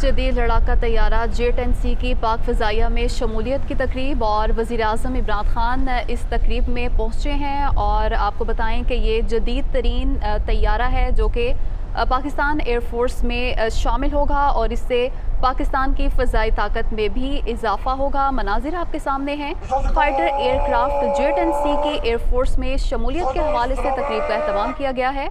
جدید لڑاکا طیارہ J-10C کی پاک فضائیہ میں شمولیت کی تقریب، اور وزیراعظم عمران خان اس تقریب میں پہنچے ہیں، اور آپ کو بتائیں کہ یہ جدید ترین طیارہ ہے جو کہ پاکستان ایئر فورس میں شامل ہوگا، اور اس سے پاکستان کی فضائی طاقت میں بھی اضافہ ہوگا۔ مناظر آپ کے سامنے ہیں، فائٹر ایئر کرافٹ J-10C کی ایئر فورس میں شمولیت کے حوالے سے تقریب کا اہتمام کیا گیا ہے۔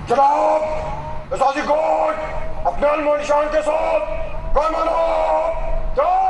جناب اساسی گوٹ اپنے علم و نشان کے ساتھ قائمانہ جان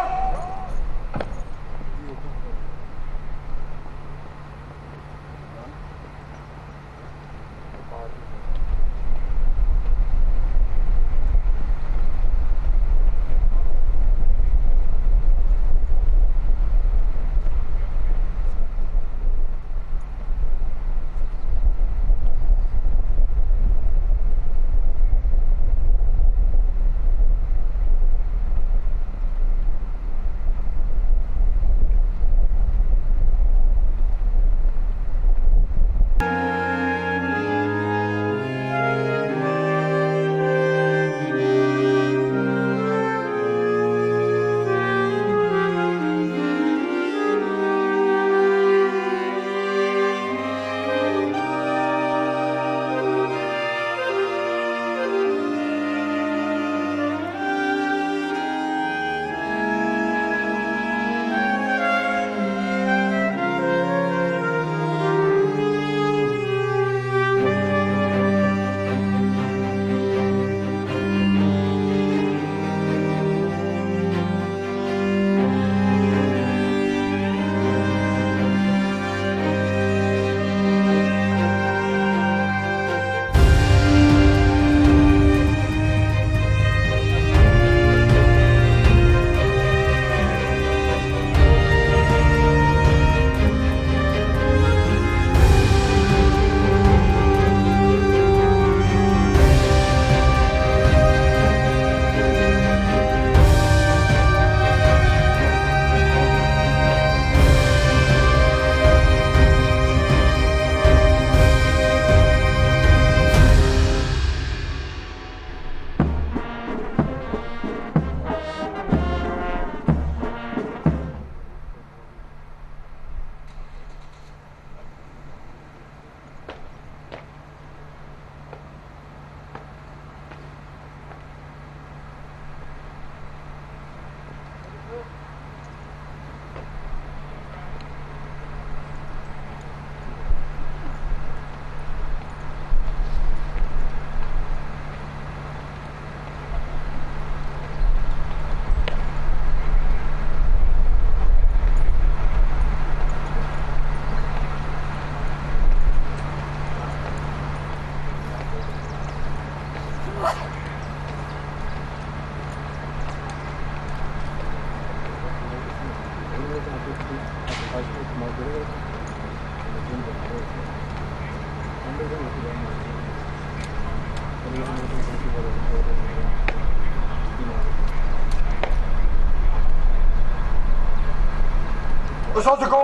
أساسكم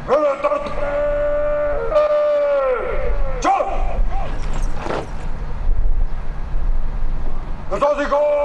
من الترتيب جل أساسكم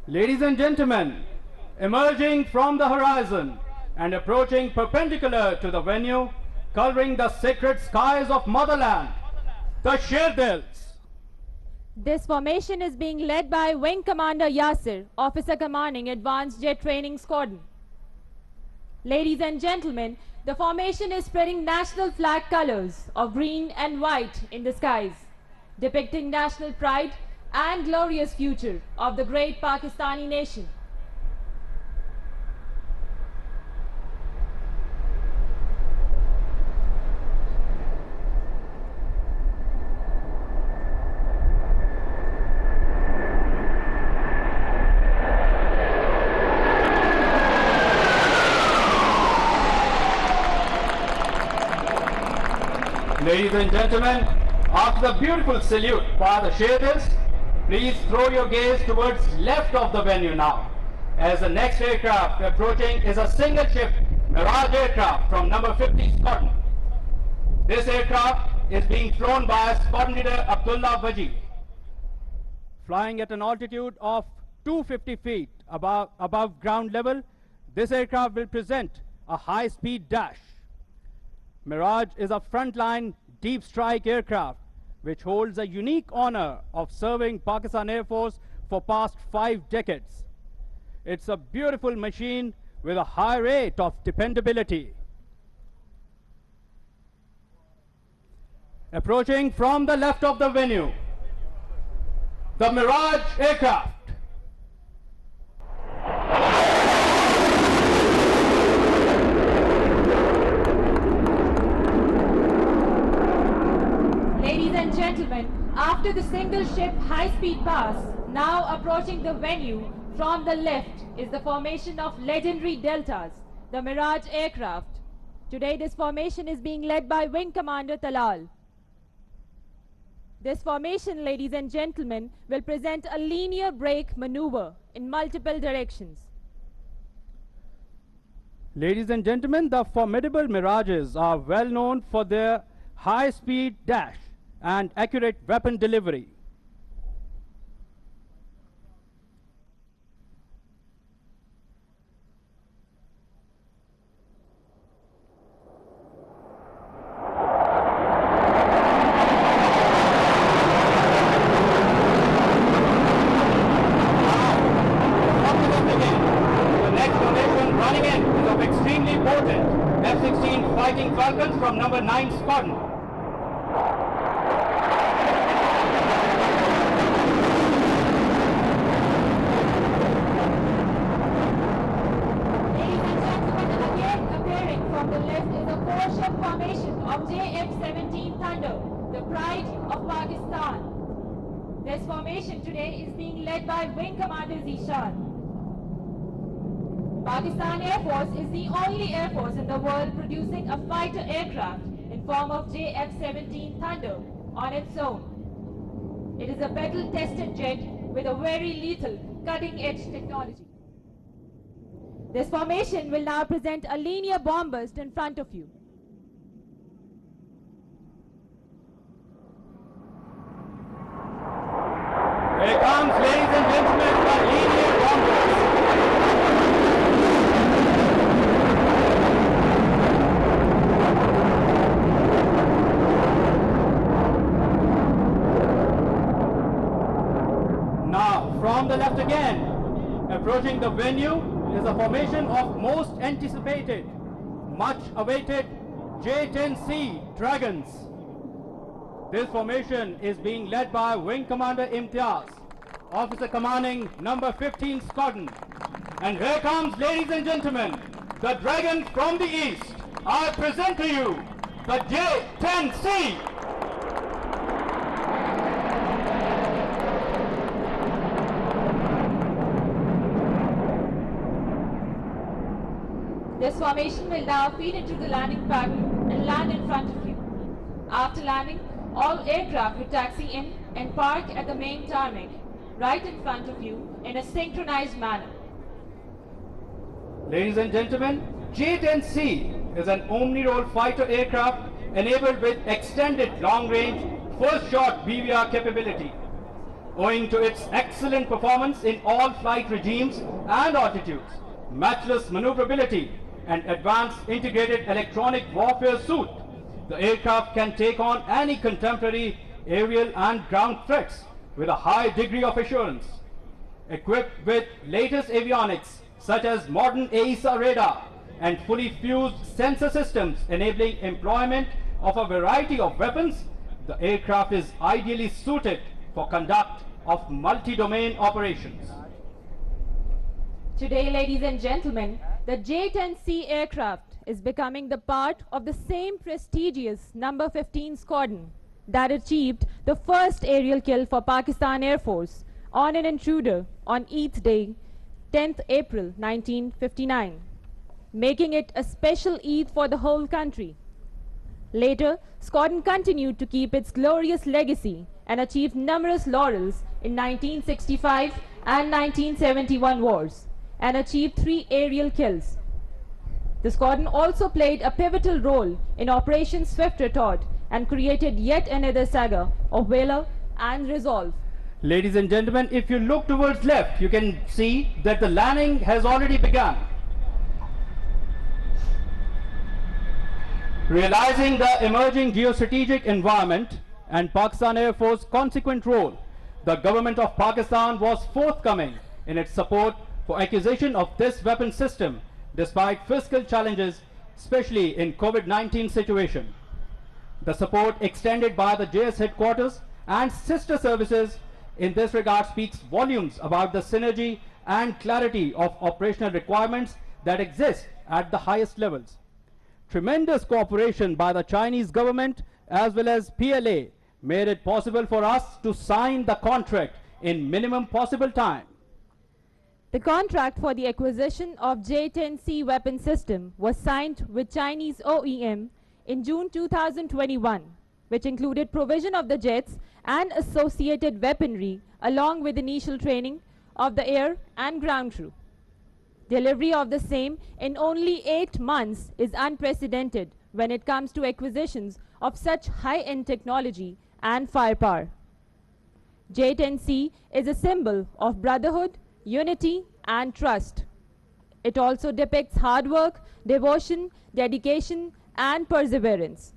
Ladies and gentlemen, emerging from the horizon and approaching perpendicular to the venue, coloring the sacred skies of motherland, the Shahid. This formation is being led by Wing Commander Yasir, Officer Commanding Advanced Jet Training Squadron. Ladies and gentlemen, the formation is spreading national flag colors of green and white in the skies, depicting national pride and glorious future of the great Pakistani nation. Ladies and gentlemen, after the beautiful salute by the Shahid, please throw your gaze towards left of the venue now, as the next aircraft approaching is a single ship Mirage aircraft from number 50 Squadron. This aircraft is being flown by Squadron Leader Abdullah Waji. Flying at an altitude of 250 feet above ground level, this aircraft will present a high-speed dash. Mirage is a frontline deep strike aircraft which holds a unique honor of serving Pakistan Air Force for past 5 decades. It's a beautiful machine with a high rate of dependability. Approaching from the left of the venue, the Mirage aircraft. Ladies and gentlemen, after the single ship high-speed pass, now approaching the venue from the left is the formation of legendary Deltas, the Mirage aircraft. Today this formation is being led by Wing Commander Talal. This formation, ladies and gentlemen, will present a linear brake maneuver in multiple directions. Ladies and gentlemen, the formidable Mirages are well known for their high-speed dash and accurate weapon delivery. The next formation running in is of extremely potent F-16 Fighting Falcons from number 9 Squadron. This formation today is being led by Wing Commander Zishan. Pakistan Air Force is the only Air Force in the world producing a fighter aircraft in form of JF-17 Thunder on its own. It is a battle-tested jet with a very lethal cutting-edge technology. This formation will now present a linear bomb burst in front of you. Here comes, ladies and gentlemen, the linear bomb burst. Now, from the left again, approaching the venue is a formation of most anticipated, much awaited J-10C Dragons. This formation is being led by Wing Commander Imtiaz, Officer Commanding number 15 Squadron. And here comes, ladies and gentlemen, the Dragons from the East. I present to you the J-10C. This formation will now feed into the landing pattern and land in front of you. After landing, all aircraft will taxi in and park at the main tarmac, right in front of you in a synchronized manner. Ladies and gentlemen, J-10C is an omni-role fighter aircraft enabled with extended long-range, first-shot BVR capability. owing to its excellent performance in all flight regimes and altitudes, matchless maneuverability, and advanced integrated electronic warfare suite. The aircraft can take on any contemporary aerial and ground threats with a high degree of assurance. Equipped with latest avionics such as modern AESA radar and fully fused sensor systems enabling employment of a variety of weapons, the aircraft is ideally suited for conduct of multi-domain operations. Today, ladies and gentlemen, the J-10C aircraft is becoming the part of the same prestigious number 15 squadron that achieved the first aerial kill for Pakistan Air Force on an intruder on Eid Day, 10th April 1959, making it a special Eid for the whole country. Later, squadron continued to keep its glorious legacy and achieved numerous laurels in 1965 and 1971 wars, and achieved 3 aerial kills. The squadron also played a pivotal role in Operation Swift Retort and created yet another saga of valor and resolve. Ladies and gentlemen, if you look towards left, you can see that the landing has already begun. Realizing the emerging geostrategic environment and Pakistan Air Force's consequent role, the government of Pakistan was forthcoming in its support for acquisition of this weapon system despite fiscal challenges, especially in COVID-19 situation. The support extended by the JS headquarters and sister services in this regard speaks volumes about the synergy and clarity of operational requirements that exist at the highest levels. Tremendous cooperation by the Chinese government as well as PLA made it possible for us to sign the contract in minimum possible time. The contract for the acquisition of J-10C weapon system was signed with Chinese OEM in June 2021, which included provision of the jets and associated weaponry along with initial training of the air and ground crew. Delivery of the same in only 8 months is unprecedented when it comes to acquisitions of such high-end technology and firepower. J-10C is a symbol of brotherhood, unity, and trust. It also depicts hard work, devotion, dedication, and perseverance.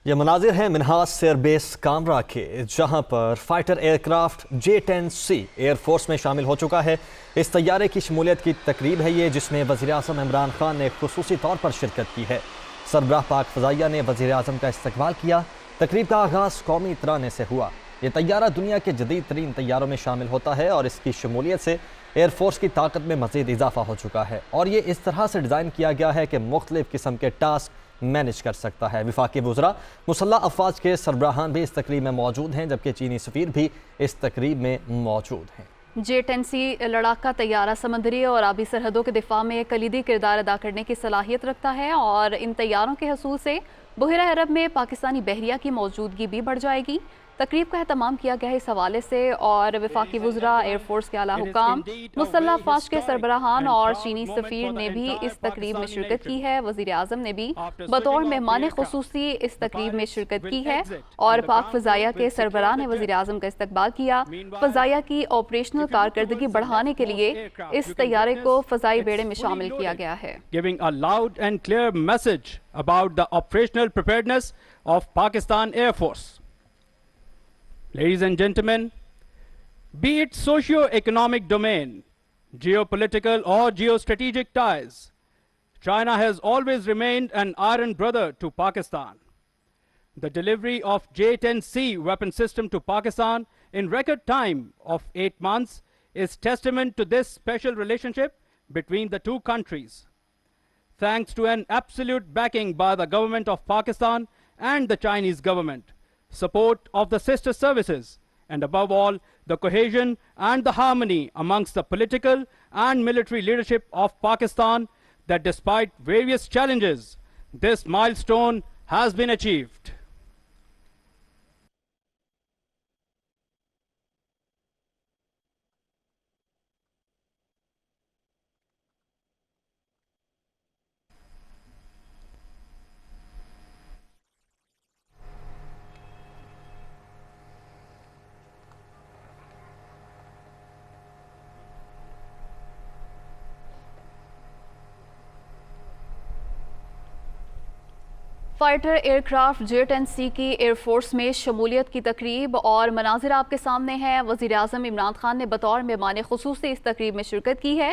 یہ مناظر ہیں Minhas air base Kamra کے، جہاں پر fighter aircraft J-10C air force میں شامل ہو چکا ہے۔ اس طیارے کی شمولیت کی تقریب ہے یہ، جس میں وزیر اعظم عمران خان نے خصوصی طور پر شرکت کی ہے۔ سربراہ پاک فضائیہ نے وزیر اعظم کا استقبال کیا۔ تقریب کا آغاز قومی ترانے سے ہوا۔ یہ طیارہ دنیا کے جدید ترین طیاروں میں شامل ہوتا ہے اور اس کی شمولیت سے ایئر فورس کی طاقت میں مزید اضافہ ہو چکا ہے، اور یہ اس طرح سے ڈیزائن کیا گیا ہے کہ مختلف قسم کے ٹاسک مینج کر سکتا ہے۔ وفاقی وزراء، مسلح افواج کے سربراہان بھی اس تقریب میں موجود ہیں، جبکہ چینی سفیر بھی اس تقریب میں موجود ہیں۔ J-10C لڑاکا طیارہ سمندری اور آبی سرحدوں کے دفاع میں کلیدی کردار ادا کرنے کی صلاحیت رکھتا ہے، اور ان طیاروں کے حصول سے بحیرہ عرب میں پاکستانی بحریہ کی موجودگی بھی بڑھ جائے گی۔ تقریب کا اہتمام کیا گیا ہے اس حوالے سے، اور وفاقی وزراء، ایئر فورس کے اعلیٰ حکام، مسلح افواج کے سربراہان اور چینی سفیر نے بھی اس تقریب میں شرکت کی ہے۔ وزیر اعظم نے بھی بطور مہمان خصوصی اس تقریب میں شرکت کی ہے، اور پاک فضائیہ کے سربراہ نے وزیر اعظم کا استقبال کیا۔ فضائیہ کی آپریشنل کارکردگی بڑھانے کے لیے اس طیارے کو فضائی بیڑے میں شامل کیا گیا ہے۔ Giving a loud and clear message about the operational preparedness of Pakistan Air Force. Ladies and gentlemen, be it socio-economic domain, geopolitical or geostrategic ties, China has always remained an iron brother to Pakistan. The delivery of J-10C weapon system to Pakistan in record time of 8 months is testament to this special relationship between the two countries. Thanks to an absolute backing by the government of Pakistan and the Chinese government, support of the sister services, and above all, the cohesion and the harmony amongst the political and military leadership of Pakistan, that despite various challenges, this milestone has been achieved. Fighter aircraft J-10C کی year force میں شمولیت کی تقریب اور مناظر آپ کے سامنے ہیں۔ وزیر اعظم عمران خان نے بطور مہمان خصوصی اس تقریب میں شرکت کی ہے،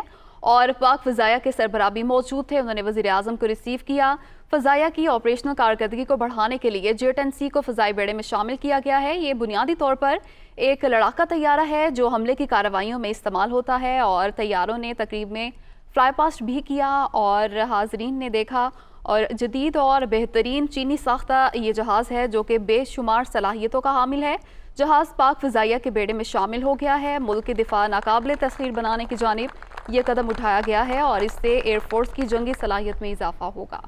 اور پاک فضائیہ کے سربراہ بھی موجود تھے۔ انہوں نے وزیر اعظم کو ریسیو کیا۔ فضائیہ کی آپریشنل کارکردگی کو بڑھانے کے لیے J-10C کو فضائی بیڑے میں شامل کیا گیا ہے۔ یہ بنیادی طور پر ایک لڑاکا طیارہ ہے جو حملے کی کارروائیوں میں استعمال ہوتا ہے، اور طیاروں نے تقریب میں فلائی پاسٹ بھی کیا اور حاضرین نے دیکھا۔ اور جدید اور بہترین چینی ساختہ یہ جہاز ہے جو کہ بے شمار صلاحیتوں کا حامل ہے۔ جہاز پاک فضائیہ کے بیڑے میں شامل ہو گیا ہے۔ ملک کے دفاع ناقابل تسخیر بنانے کی جانب یہ قدم اٹھایا گیا ہے، اور اس سے ایئر فورس کی جنگی صلاحیت میں اضافہ ہوگا۔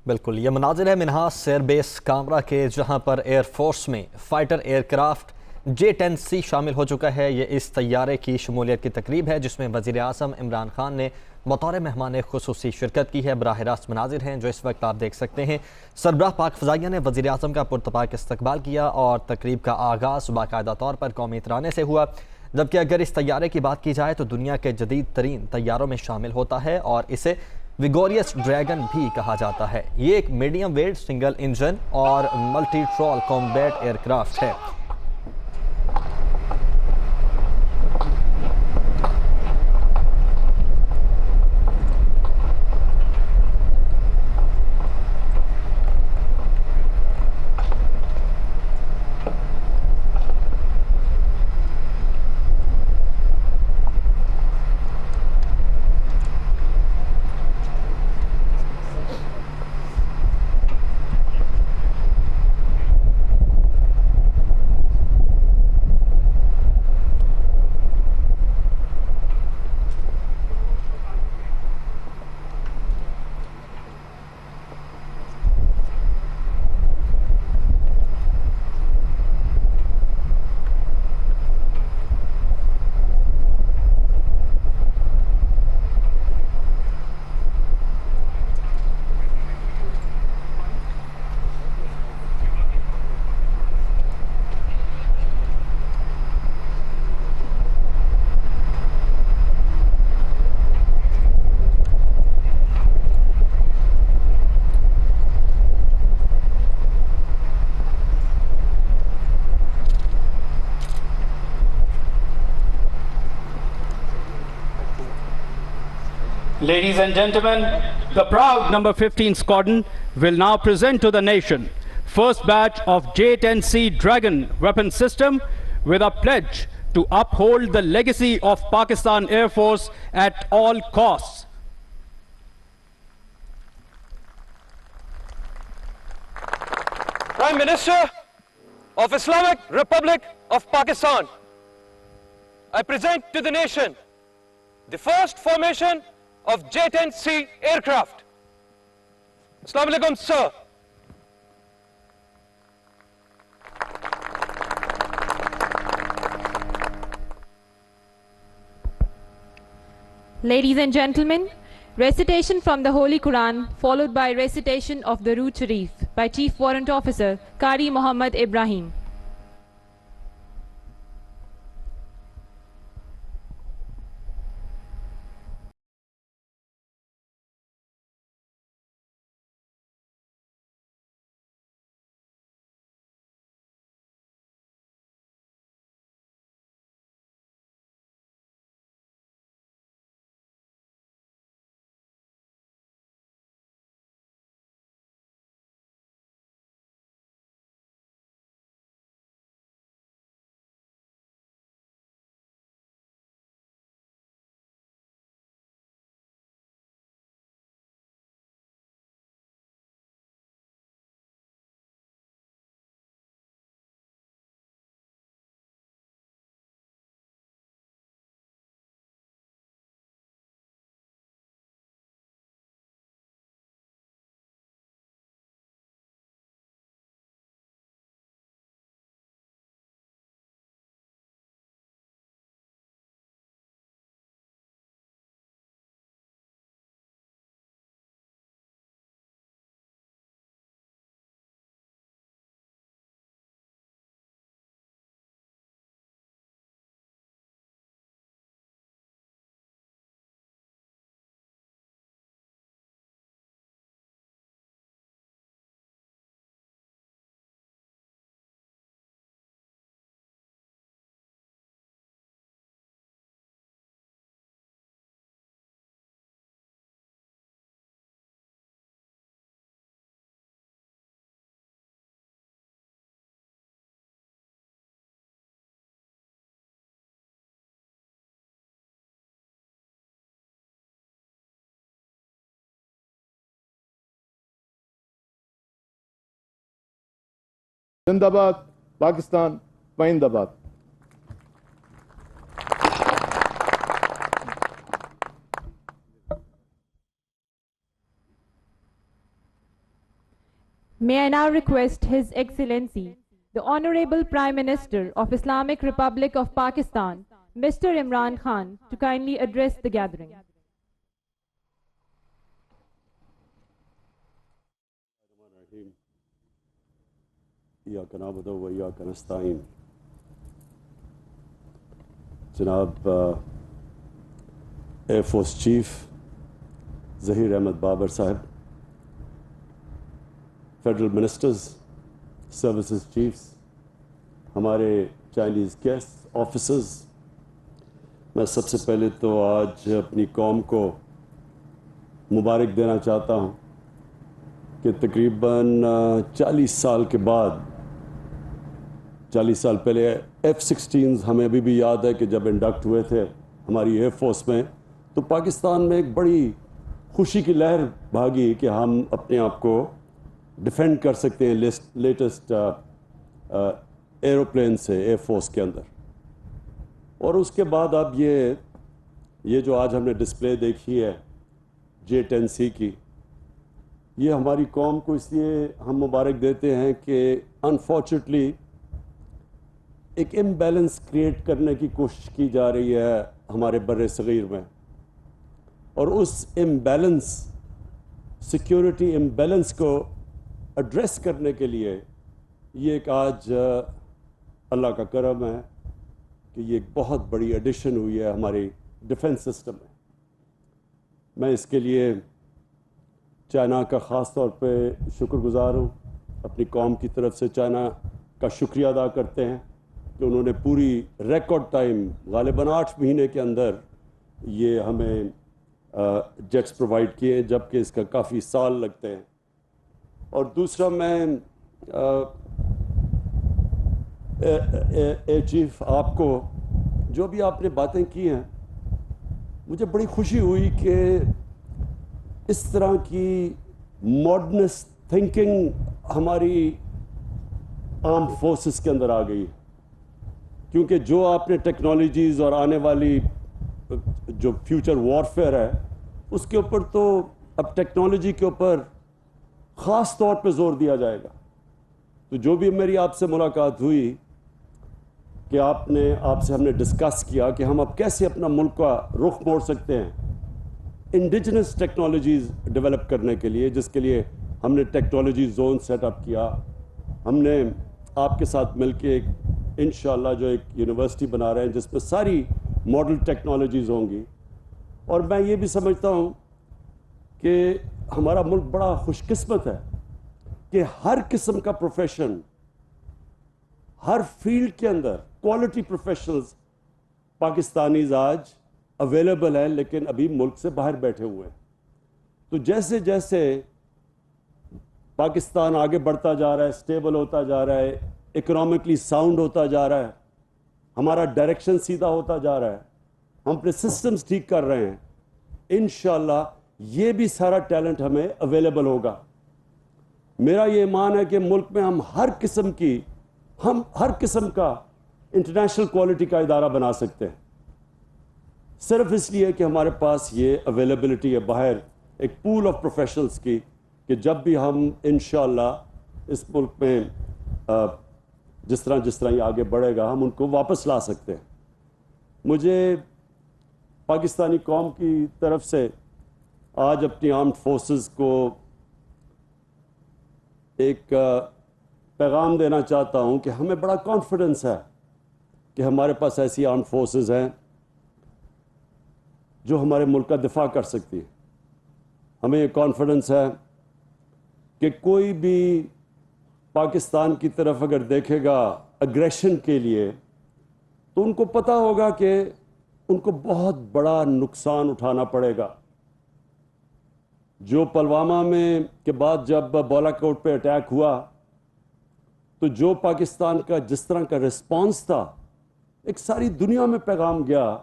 بالکل، یہ مناظر ہے منہاس ایئر بیس کامرا کے، جہاں پر ایئر فورس میں فائٹر ایئر کرافٹ J-10C شامل ہو چکا ہے۔ یہ اس طیارے کی شمولیت کی تقریب ہے، جس میں وزیر اعظم عمران خان نے بطور مہمان خصوصی شرکت کی ہے۔ براہ راست مناظر ہیں جو اس وقت آپ دیکھ سکتے ہیں۔ سربراہ پاک فضائیہ نے وزیر اعظم کا پرتپاک استقبال کیا، اور تقریب کا آغاز باقاعدہ طور پر قومی ترانے سے ہوا۔ جبکہ اگر اس طیارے کی بات کی جائے تو دنیا کے جدید ترین طیاروں میں شامل ہوتا ہے، اور اسے ویگوریس ڈریگن بھی کہا جاتا ہے۔ یہ ایک میڈیم ویٹ سنگل انجن اور multi role combat aircraft ہے۔ Ladies and gentlemen, the proud number 15 squadron will now present to the nation first batch of J-10C Dragon weapon system with a pledge to uphold the legacy of Pakistan Air Force at all costs. Prime Minister of Islamic Republic of Pakistan, I present to the nation the first formation of J-10C aircraft. Assalamu alaikum, sir. Ladies and gentlemen, recitation from the Holy Quran followed by recitation of the Raat Sharif by Chief Warrant Officer Qari Muhammad Ibrahim. Zindabad, Pakistan, Paindabad. May I now request His Excellency, the Honorable Prime Minister of Islamic Republic of Pakistan, Mr. Imran Khan, to kindly address the gathering. इय्याका नअबुदु व इय्याका नस्तईन। जनाब air force chief Zaheer Ahmed Babar साहब, federal ministers, services chiefs, हमारे Chinese guest officers, मैं सबसे पहले तो आज अपनी कौम को मुबारक देना चाहता हूँ कि तकरीबन 40 साल के बाद, 40 साल पहले F-16s हमें अभी भी याद है कि जब इंडक्ट हुए थे हमारी एयर फोर्स में, तो पाकिस्तान में एक बड़ी खुशी की लहर भागी कि हम अपने आप को डिफेंड कर सकते हैं लेटेस्ट एरोप्लेन से एयर फोर्स के अंदर। और उसके बाद अब ये जो आज हमने डिस्प्ले देखी है J-10C की, ये हमारी कौम को इसलिए हम मुबारक देते हैं कि अनफॉर्चुनेटली एक इम्बैलेंस क्रिएट करने की कोशिश की जा रही है हमारे बर्रे सगीर में, और उस इम्बैलेंस, सिक्योरिटी इम्बैलेंस को एड्रेस करने के लिए ये एक आज अल्लाह का करम है कि ये एक बहुत बड़ी एडिशन हुई है हमारी डिफेंस सिस्टम में। मैं इसके लिए चाइना का ख़ास तौर पे शुक्रगुज़ार हूँ। अपनी कौम की तरफ से चाइना का शुक्रिया अदा करते हैं कि उन्होंने पूरी रिकॉर्ड टाइम, गालिबन 8 महीने के अंदर ये हमें جیٹس پرووائڈ کیے ہیں، جبکہ اس کا کافی سال لگتے ہیں. اور دوسرا میں چیف آپ کو جو بھی آپ نے باتیں کی ہیں مجھے بڑی خوشی ہوئی کہ اس طرح کی ماڈرنسٹ تھنکنگ ہماری آرمڈ فورسز کے اندر آ گئی ہے، کیونکہ جو آپ نے ٹیکنالوجیز اور آنے والی جو فیوچر وارفیئر ہے اس کے اوپر تو اب ٹیکنالوجی کے اوپر خاص طور پہ زور دیا جائے گا. تو جو بھی میری آپ سے ملاقات ہوئی کہ آپ سے ہم نے ڈسکس کیا کہ ہم اب کیسے اپنا ملک کا رخ موڑ سکتے ہیں انڈیجنس ٹیکنالوجیز ڈیولپ کرنے کے لیے، جس کے لیے ہم نے ٹیکنالوجی زون سیٹ اپ کیا. ہم نے آپ کے ساتھ مل کے انشاءاللہ جو ایک یونیورسٹی بنا رہے ہیں جس میں ساری ماڈل ٹیکنالوجیز ہوں گی. اور میں یہ بھی سمجھتا ہوں کہ ہمارا ملک بڑا خوش قسمت ہے کہ ہر قسم کا پروفیشن، ہر فیلڈ کے اندر کوالٹی پروفیشنلز پاکستانیز آج اویلیبل ہیں، لیکن ابھی ملک سے باہر بیٹھے ہوئے ہیں. تو جیسے جیسے پاکستان آگے بڑھتا جا رہا ہے، اسٹیبل ہوتا جا رہا ہے، اکنامکلی ساؤنڈ ہوتا جا رہا ہے، ہمارا ڈائریکشن سیدھا ہوتا جا رہا ہے، ہم اپنے سسٹمز ٹھیک کر رہے ہیں، انشاءاللہ یہ بھی سارا ٹیلنٹ ہمیں اویلیبل ہوگا. میرا یہ ایمان ہے کہ ملک میں ہم ہر قسم کا انٹرنیشنل کوالٹی کا ادارہ بنا سکتے ہیں، صرف اس لیے کہ ہمارے پاس یہ اویلیبلٹی ہے باہر ایک پول آف پروفیشنلز کی، کہ جب بھی ہم انشاءاللہ اس ملک میں جس طرح یہ آگے بڑھے گا ہم ان کو واپس لا سکتے ہیں. مجھے پاکستانی قوم کی طرف سے آج اپنی آرمڈ فورسز کو ایک پیغام دینا چاہتا ہوں کہ ہمیں بڑا کانفیڈنس ہے کہ ہمارے پاس ایسی آرمڈ فورسز ہیں جو ہمارے ملک کا دفاع کر سکتی ہے. ہمیں یہ کانفیڈنس ہے کہ کوئی بھی پاکستان کی طرف اگر دیکھے گا اگریشن کے لیے تو ان کو پتہ ہوگا کہ ان کو بہت بڑا نقصان اٹھانا پڑے گا. جو پلوامہ میں کے بعد جب بالا کوٹ پہ اٹیک ہوا تو جو پاکستان کا جس طرح کا رسپانس تھا، ایک ساری دنیا میں پیغام گیا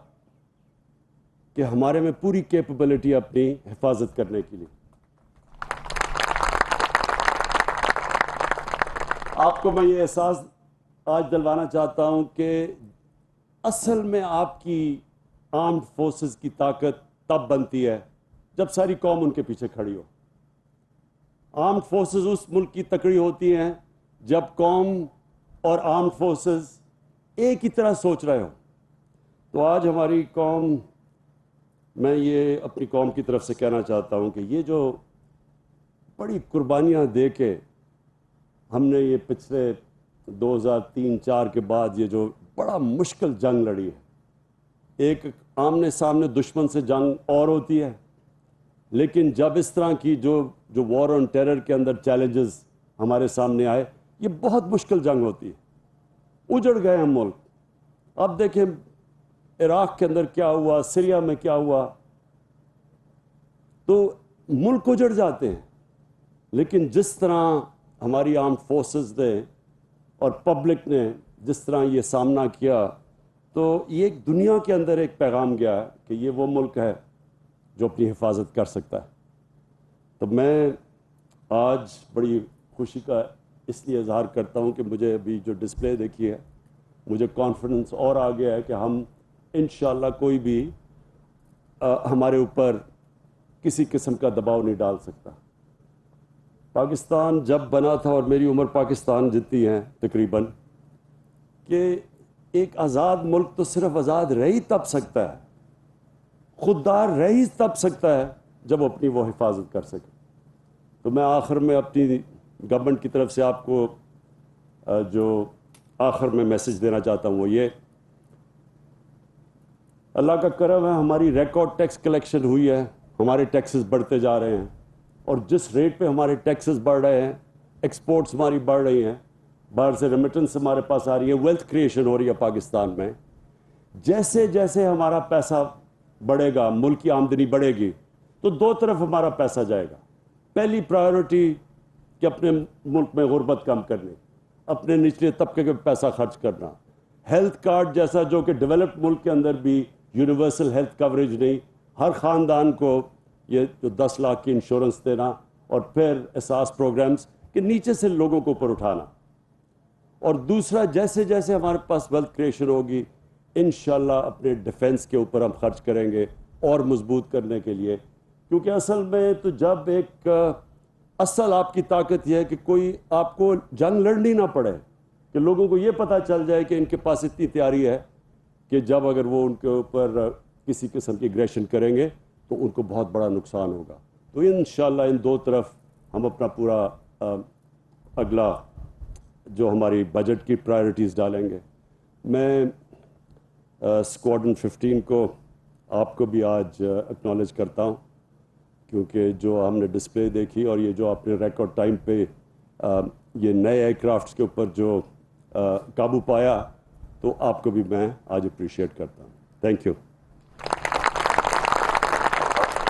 کہ ہمارے میں پوری کیپبلٹی اپنی حفاظت کرنے کے لیے. آپ کو میں یہ احساس آج دلوانا چاہتا ہوں کہ اصل میں آپ کی آرمڈ فورسز کی طاقت تب بنتی ہے جب ساری قوم ان کے پیچھے کھڑی ہو. آرمڈ فورسز اس ملک کی تکڑی ہوتی ہیں جب قوم اور آرمڈ فورسز ایک ہی طرح سوچ رہے ہوں. تو آج ہماری قوم، میں یہ اپنی قوم کی طرف سے کہنا چاہتا ہوں کہ یہ جو بڑی قربانیاں دے کے ہم نے یہ پچھلے 2003-4 کے بعد یہ جو بڑا مشکل جنگ لڑی ہے، ایک آمنے سامنے دشمن سے جنگ اور ہوتی ہے، لیکن جب اس طرح کی جو وار آن ٹیرر کے اندر چیلنجز ہمارے سامنے آئے، یہ بہت مشکل جنگ ہوتی ہے. اجڑ گئے ہم ملک. اب دیکھیں عراق کے اندر کیا ہوا، سیریا میں کیا ہوا، تو ملک اجڑ جاتے ہیں. لیکن جس طرح ہماری آرمڈ فورسز نے اور پبلک نے جس طرح یہ سامنا کیا، تو یہ ایک دنیا کے اندر ایک پیغام گیا کہ یہ وہ ملک ہے جو اپنی حفاظت کر سکتا ہے. تو میں آج بڑی خوشی کا اس لیے اظہار کرتا ہوں کہ مجھے ابھی جو ڈسپلے دیکھی ہے، مجھے کانفیڈنس اور آ گیا ہے کہ ہم انشاءاللہ کوئی بھی ہمارے اوپر کسی قسم کا دباؤ نہیں ڈال سکتا. پاکستان جب بنا تھا، اور میری عمر پاکستان جتنی ہے تقریباً، کہ ایک آزاد ملک تو صرف آزاد رہ ہی تب سکتا ہے، خوددار رہ ہی تب سکتا ہے جب اپنی وہ حفاظت کر سکے. تو میں آخر میں اپنی گورنمنٹ کی طرف سے آپ کو جو آخر میں میسج دینا چاہتا ہوں وہ یہ، اللہ کا کرم ہے، ہماری ریکارڈ ٹیکس کلیکشن ہوئی ہے، ہمارے ٹیکسز بڑھتے جا رہے ہیں، اور جس ریٹ پہ ہمارے ٹیکسز بڑھ رہے ہیں، ایکسپورٹس ہماری بڑھ رہی ہیں، باہر سے ریمیٹنس ہمارے پاس آ رہی ہے، ویلتھ کریشن ہو رہی ہے پاکستان میں. جیسے جیسے ہمارا پیسہ بڑھے گا، ملک کی آمدنی بڑھے گی، تو دو طرف ہمارا پیسہ جائے گا. پہلی پرائیورٹی کہ اپنے ملک میں غربت کم کرنی, اپنے نچلے طبقے کے پیسہ خرچ کرنا, ہیلتھ کارڈ جیسا جو کہ ڈیولپڈ ملک کے اندر بھی یونیورسل ہیلتھ کوریج نہیں, ہر خاندان کو یہ جو 10 لاکھ کی انشورنس دینا, اور پھر احساس پروگرامز کہ نیچے سے لوگوں کو اوپر اٹھانا. اور دوسرا, جیسے جیسے ہمارے پاس ویلتھ کریشن ہوگی انشاءاللہ اپنے ڈیفنس کے اوپر ہم خرچ کریں گے اور مضبوط کرنے کے لیے, کیونکہ اصل میں تو جب ایک اصل آپ کی طاقت یہ ہے کہ کوئی آپ کو جنگ لڑنی نہ پڑے, کہ لوگوں کو یہ پتہ چل جائے کہ ان کے پاس اتنی تیاری ہے کہ جب اگر وہ ان کے اوپر کسی قسم کی اگریشن کریں گے تو ان کو بہت بڑا نقصان ہوگا. تو انشاءاللہ ان دو طرف ہم اپنا پورا اگلا جو ہماری بجٹ کی پرائیورٹیز ڈالیں گے. میں اسکواڈرن 15 کو آپ کو بھی آج اکنالج کرتا ہوں, کیونکہ جو ہم نے ڈسپلے دیکھی اور یہ جو آپ نے ریکارڈ ٹائم پہ یہ نئے ایئر کرافٹس کے اوپر جو قابو پایا, تو آپ کو بھی میں آج اپریشیٹ کرتا ہوں. Thank you.